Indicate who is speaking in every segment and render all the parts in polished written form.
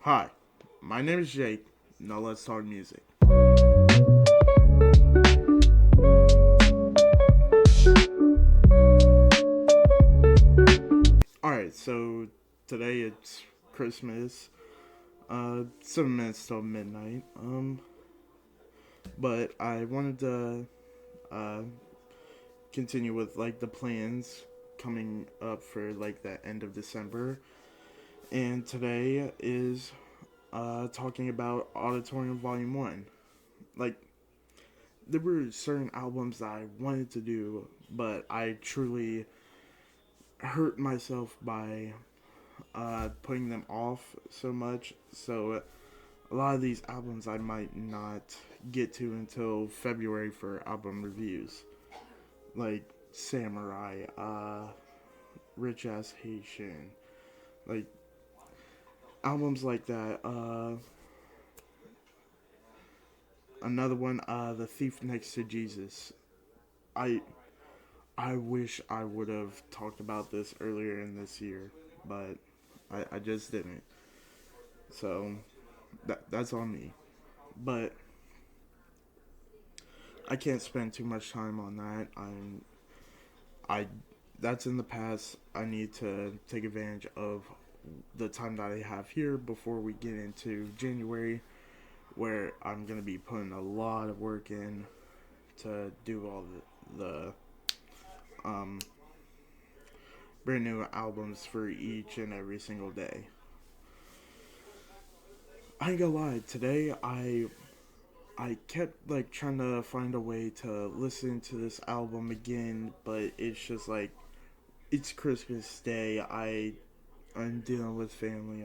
Speaker 1: Hi, my name is Jake. Now let's talk music. Alright, so today it's Christmas. 7 minutes till midnight. But I wanted to uh continue with like the plans coming up for like the end of December. And today is talking about Auditorium Volume 1. Like there were certain albums that I wanted to do, but I truly hurt myself by putting them off so much. So a lot of these albums I might not get to until February for album reviews, like Samurai, Rich Ass Haitian, like albums like that. Another one, The Thief Next to Jesus. I I wish I would have talked about this earlier in this year, but I just didn't. So that's on me. But I can't spend too much time on that. I that's in the past. I need to take advantage of the time that I have here before we get into January, where I'm gonna be putting a lot of work in to do all the um, brand new albums for each and every single day. I ain't gonna lie. Today I kept like trying to find a way to listen to this album again, but it's just like it's Christmas Day. I'm dealing with family.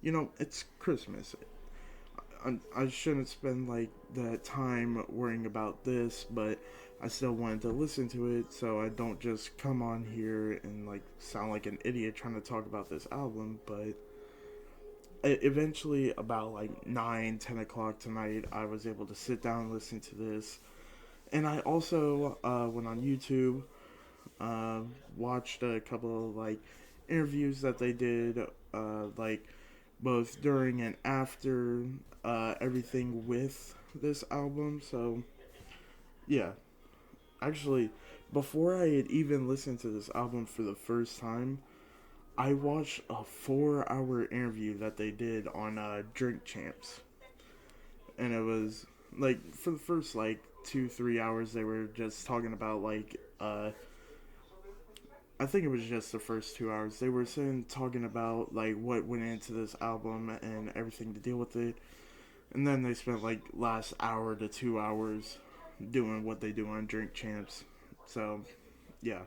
Speaker 1: It's Christmas. I shouldn't spend like the time worrying about this, but I still wanted to listen to it, so I don't just come on here and like sound like an idiot trying to talk about this album. But eventually, about like 9, 10 o'clock tonight, I was able to sit down and listen to this. And I also went on YouTube, uh, watched a couple of like interviews that they did, like both during and after everything with this album. So yeah, actually, before I had even listened to this album for the first time, I watched a 4 hour interview that they did on Drink Champs, and it was like for the first like 2 3 hours they were just talking about like I think it was just the first 2 hours. They were saying talking about like what went into this album and everything to deal with it, and then they spent like last hour to 2 hours doing what they do on Drink Champs. So yeah,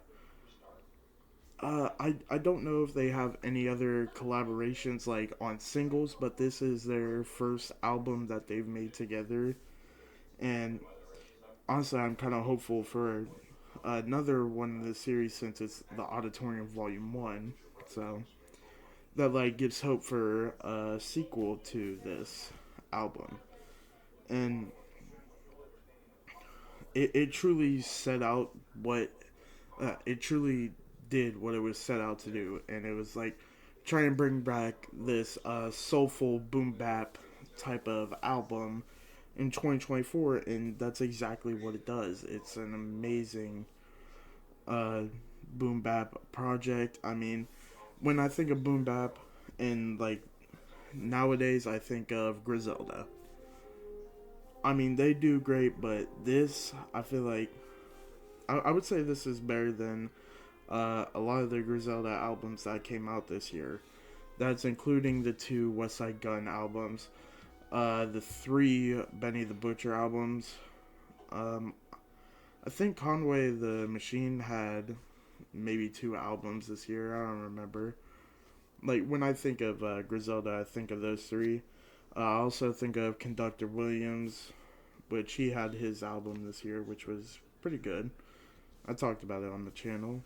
Speaker 1: I don't know if they have any other collaborations like on singles, but this is their first album that they've made together, and honestly, I'm kind of hopeful for another one in the series since it's the Auditorium Volume One. So that like gives hope for a sequel to this album, and it truly set out what it truly did what it was set out to do, and it was like try and bring back this soulful boom bap type of album in 2024, and that's exactly what it does. It's an amazing uh, boom bap project. I mean, when I think of boom bap, and like nowadays, I think of Griselda. I mean, they do great, but this, I feel like, I would say this is better than a lot of the Griselda albums that came out this year. That's including the two West Side Gun albums, the three Benny the Butcher albums. Um, I think Conway the Machine had maybe two albums this year. I don't remember. Like when I think of Griselda, I think of those three. I also think of Conductor Williams, which he had his album this year, which was pretty good. I talked about it on the channel.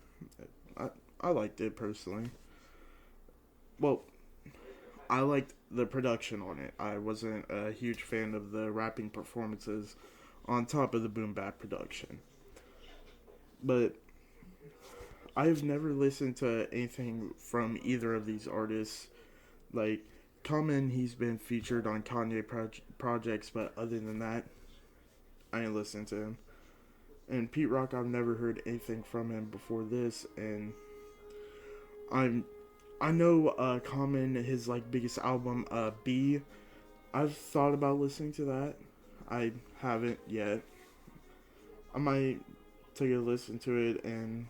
Speaker 1: I I liked it personally. Well, I liked the production on it. I wasn't a huge fan of the rapping performances on top of the boom bap production. But I've never listened to anything from either of these artists. Like Common, he's been featured on Kanye projects, but other than that, I ain't listening to him. And Pete Rock, I've never heard anything from him before this, and I'm I know Common, his like biggest album, B. I've thought about listening to that. I haven't yet. I might take a listen to it and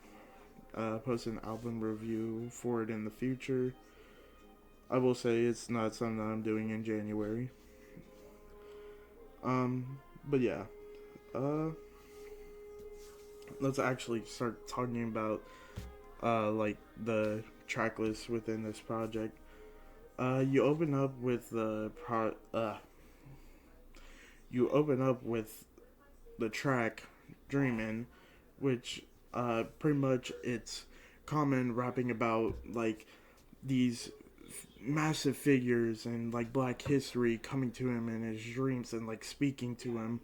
Speaker 1: post an album review for it in the future. I will say it's not something that I'm doing in January. But yeah, uh, let's actually start talking about like the track list within this project. You open up with you open up with the track "Dreamin'," which pretty much it's Common rapping about like these massive figures and like Black history coming to him in his dreams and like speaking to him,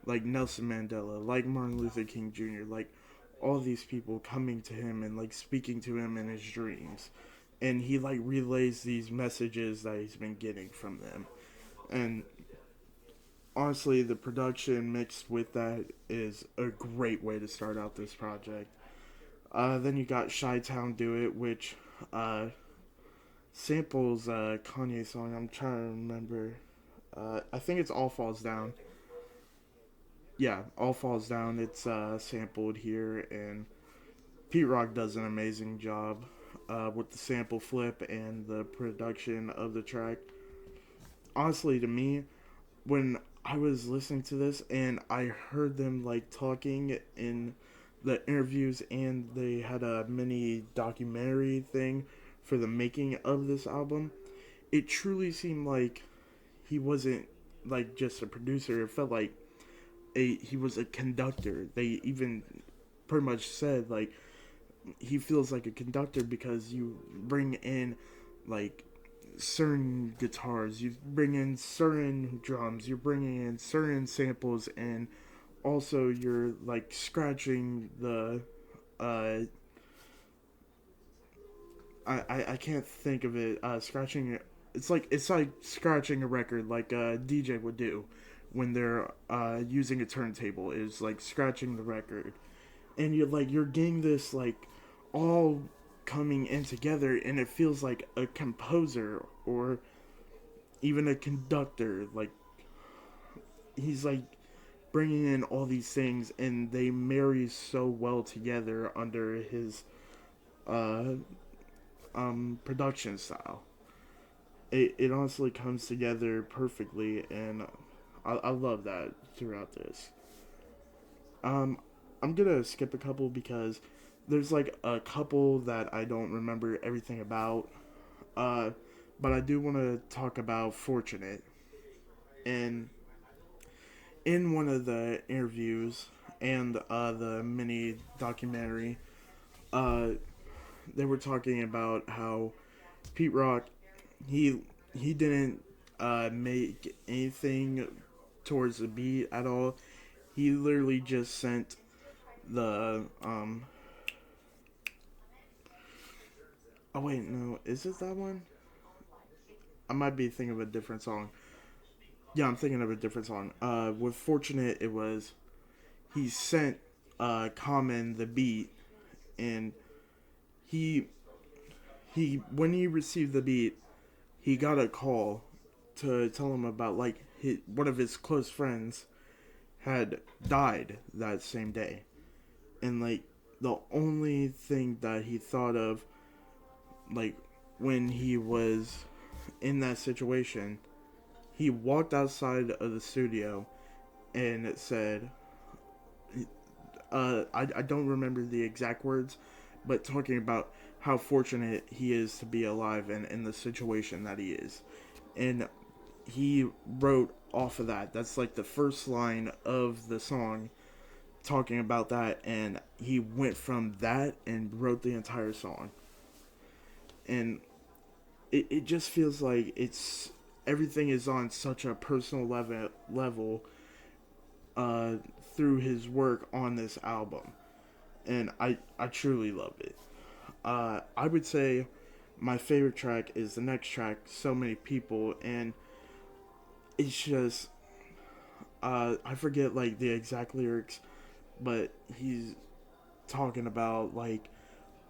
Speaker 1: like Nelson Mandela, like Martin Luther King Jr., like all these people coming to him and like speaking to him in his dreams. And he like relays these messages that he's been getting from them. And honestly, the production mixed with that is a great way to start out this project. Then you got Chi Town Do It, which samples Kanye song. I'm trying to remember. I think it's All Falls Down. Yeah, All Falls Down. It's sampled here, and Pete Rock does an amazing job with the sample flip and the production of the track. Honestly, to me, when I was listening to this and I heard them like talking in the interviews, and they had a mini documentary thing for the making of this album, it truly seemed like he wasn't like just a producer. It felt like he was a conductor. They even pretty much said like he feels like a conductor because you bring in like certain guitars, you bring in certain drums, you're bringing in certain samples, and also you're like scratching the uh I can't think of it. Scratching. It's like scratching a record, like a DJ would do when they're using a turntable. Is like scratching the record, and you're getting this like all coming in together, and it feels like a composer or even a conductor. Like he's like bringing in all these things, and they marry so well together under his uh production style. It honestly comes together perfectly, and I love that throughout this. Um, I'm gonna skip a couple because there's like a couple that I don't remember everything about. Uh, but I do want to talk about Fortunate. And in one of the interviews and the mini documentary, uh, they were talking about how Pete Rock he he didn't make anything towards the beat at all. He literally just sent the oh wait, no, is it that one? I might be thinking of a different song. Yeah, I'm thinking of a different song. With Fortunate, it was he sent Common the beat, and he he when he received the beat, he got a call to tell him about like one of his close friends had died that same day, and like the only thing that he thought of like when he was in that situation, he walked outside of the studio and it said, I don't remember the exact words, but talking about how fortunate he is to be alive and in the situation that he is. And he wrote off of that. That's like the first line of the song talking about that, and he went from that and wrote the entire song. And it just feels like it's everything is on such a personal level uh, through his work on this album, and I truly love it. I would say my favorite track is the next track, So Many People, and it's just I forget like the exact lyrics, but he's talking about like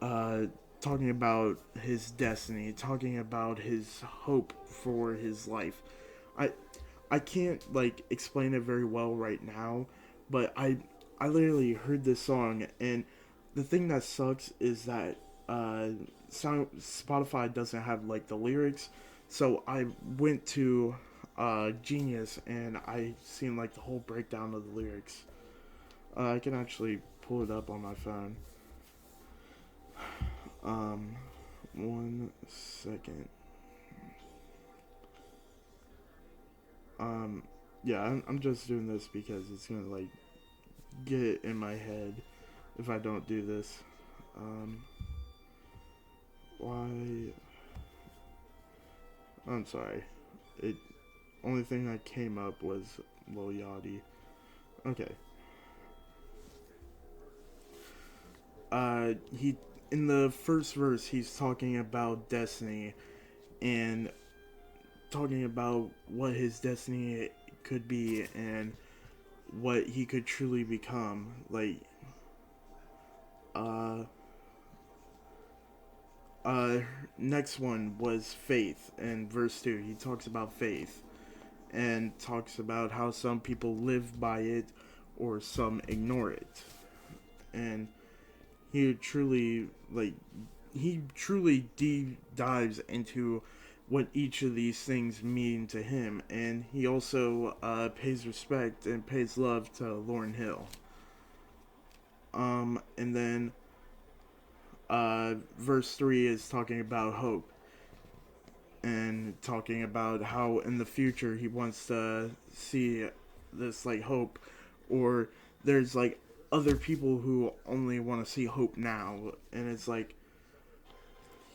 Speaker 1: uh talking about his destiny, talking about his hope for his life. I I can't like explain it very well right now, but I literally heard this song, and the thing that sucks is that uh Spotify doesn't have like the lyrics, so I went to Genius and I seen like the whole breakdown of the lyrics. I can actually pull it up on my phone. Um, 1 second. Um, yeah, I'm just doing this because it's gonna like get in my head if I don't do this. Um, why? I'm sorry. It only thing that came up was Lil Yachty. Okay. He in the first verse he's talking about destiny and talking about what his destiny could be and what he could truly become. Like, uh, uh, next one was faith. In verse 2, he talks about faith and talks about how some people live by it or some ignore it. And he truly, like, he truly deep dives into what each of these things mean to him, and he also pays respect and pays love to Lauryn Hill. And then verse 3 is talking about hope and talking about how in the future he wants to see this like hope, or there's like other people who only want to see hope now, and it's like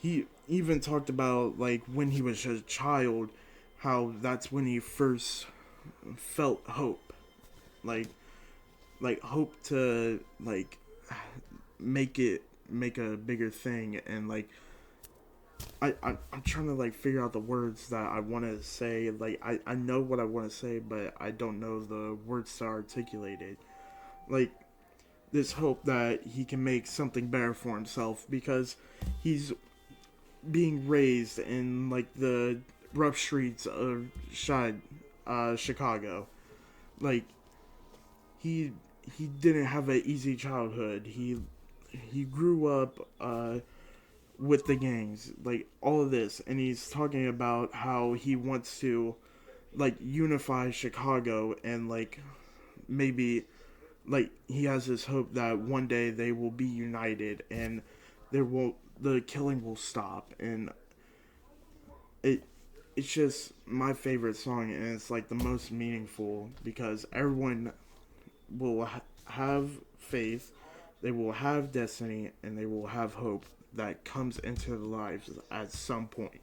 Speaker 1: he even talked about like when he was a child, how that's when he first felt hope, like hope to like make a bigger thing. And like I'm trying to like figure out the words that I want to say. Like I know what I want to say, but I don't know the words to articulate it. Like this hope that he can make something better for himself because he's being raised in like the rough streets of Chicago. Like he he didn't have an easy childhood. He grew up with the gangs, like all of this, and he's talking about how he wants to like unify Chicago and like maybe like he has this hope that one day they will be united and there will the killing will stop. And it it's just my favorite song, and it's like the most meaningful because everyone will have faith, they will have destiny, and they will have hope that comes into their lives at some point.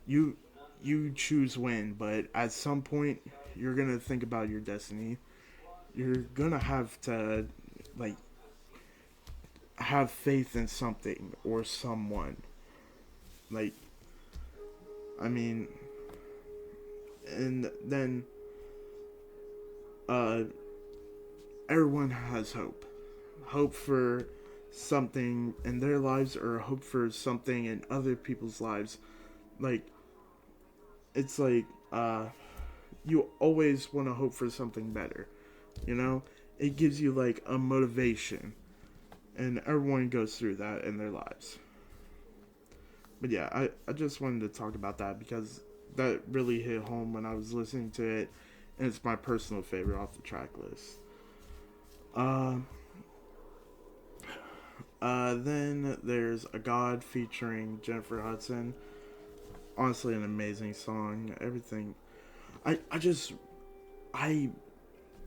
Speaker 1: You you choose when, but at some point you're gonna think about your destiny. You're gonna have to like have faith in something or someone. Like I mean, and then uh, everyone has hope. Hope for something in their lives or hope for something in other people's lives. Like it's like you always want to hope for something better. You know, it gives you like a motivation, and everyone goes through that in their lives. But yeah, I just wanted to talk about that because that really hit home when I was listening to it, and it's my personal favorite off the track list. Uh, then there's A God featuring Jennifer Hudson. Honestly, an amazing song. Everything. I just. I.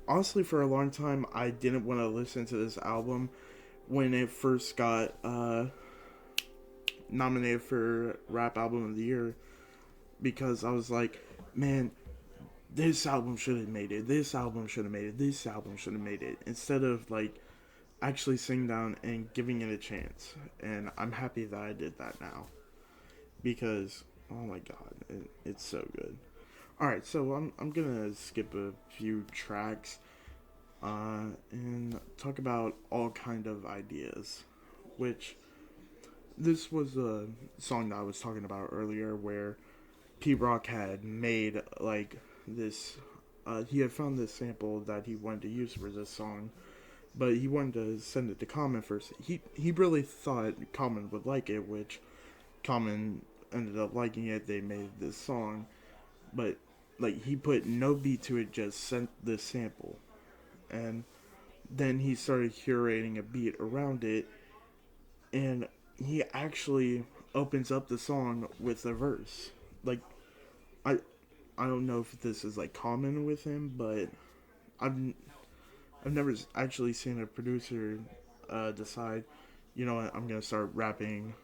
Speaker 1: Honestly, for a long time, I didn't want to listen to this album when it first got nominated for Rap Album of the Year because I was like, man, this album should have made it. This album should have made it. This album should have made it. Instead of like actually sitting down and giving it a chance. And I'm happy that I did that now because oh my god, it's so good. All right, so I'm gonna skip a few tracks and talk about all kind of ideas, which this was a song that I was talking about earlier, where Pete Rock had made like this. He had found this sample that he wanted to use for this song, but he wanted to send it to Common first. He really thought Common would like it, which Common ended up liking it. They made this song, but like he put no beat to it, just sent the sample, and then he started curating a beat around it, and he actually opens up the song with a verse. Like I I don't know if this is like common with him, but I've I've never actually seen a producer decide, you know what, I'm gonna start rapping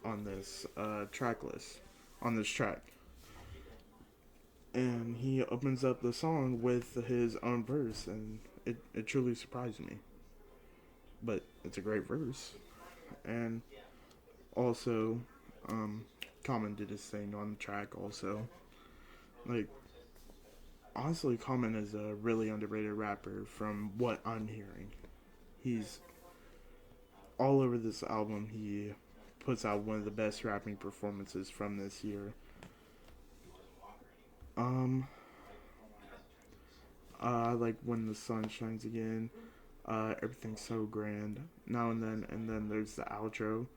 Speaker 1: on this track list, on this track, and he opens up the song with his own verse, and it truly surprised me. But it's a great verse, and also, um, Common did his thing on the track. Also, like honestly, Common is a really underrated rapper from what I'm hearing. He's all over this album. He puts out one of the best rapping performances from this year. Um, I like When the Sun Shines Again. Everything's so grand. Now and then there's the outro.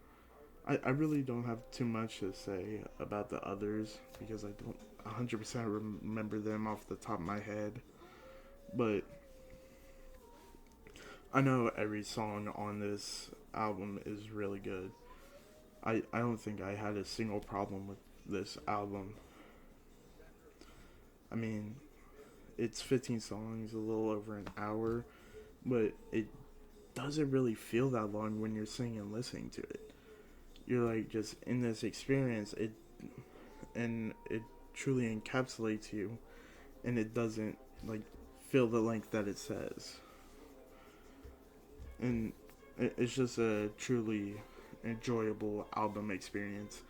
Speaker 1: I really don't have too much to say about the others because I don't 100% remember them off the top of my head. But I know every song on this album is really good. I don't think I had a single problem with this album. I mean, it's 15 songs, a little over an hour, but it doesn't really feel that long when you're singing and listening to it. You're like just in this experience, and it truly encapsulates you, and it doesn't like feel the length that it says. And it's just a truly enjoyable album experience.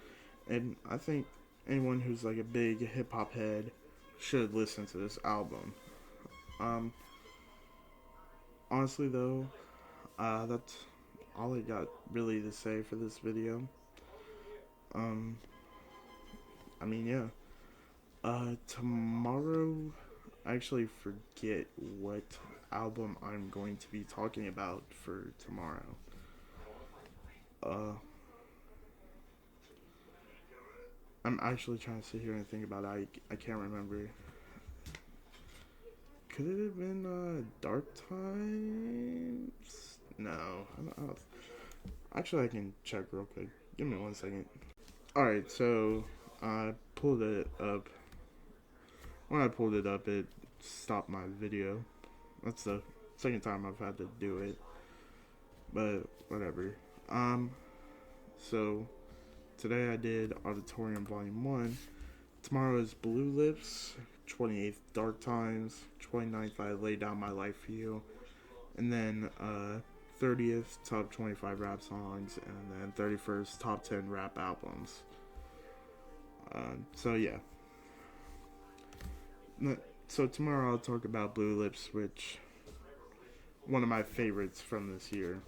Speaker 1: And I think anyone who's like a big hip hop head should listen to this album. Um, Honestly though, that's all I got really to say for this video. Um, I mean, yeah. Tomorrow, I actually forget what album I'm going to be talking about for tomorrow. Uh, I'm actually trying to sit here and think about it. I can't remember. Could it have been Dark Times? No. I don't. Actually, I can check real quick. Give me 1 second. Alright, so I pulled it up. When I pulled it up, it stopped my video. That's the second time I've had to do it. But whatever. So today I did Auditorium Volume 1. Tomorrow is Blue Lips. 28th Dark Times. 29th I Lay Down My Life For You. And then 30th Top 25 Rap Songs. And then 31st Top 10 Rap Albums. So yeah. So tomorrow I'll talk about Blue Lips, which one of my favorites from this year.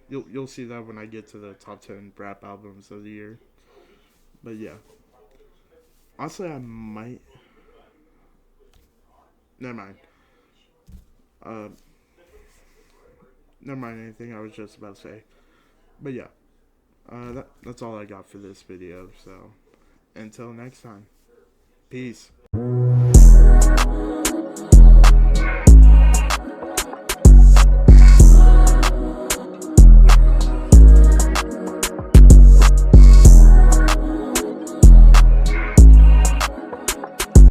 Speaker 1: You'll see that when I get to the top 10 rap albums of the year. But yeah. Honestly, I might. Never mind. Uh, Never mind anything I was just about to say. But yeah. That's all I got for this video. So until next time. Peace.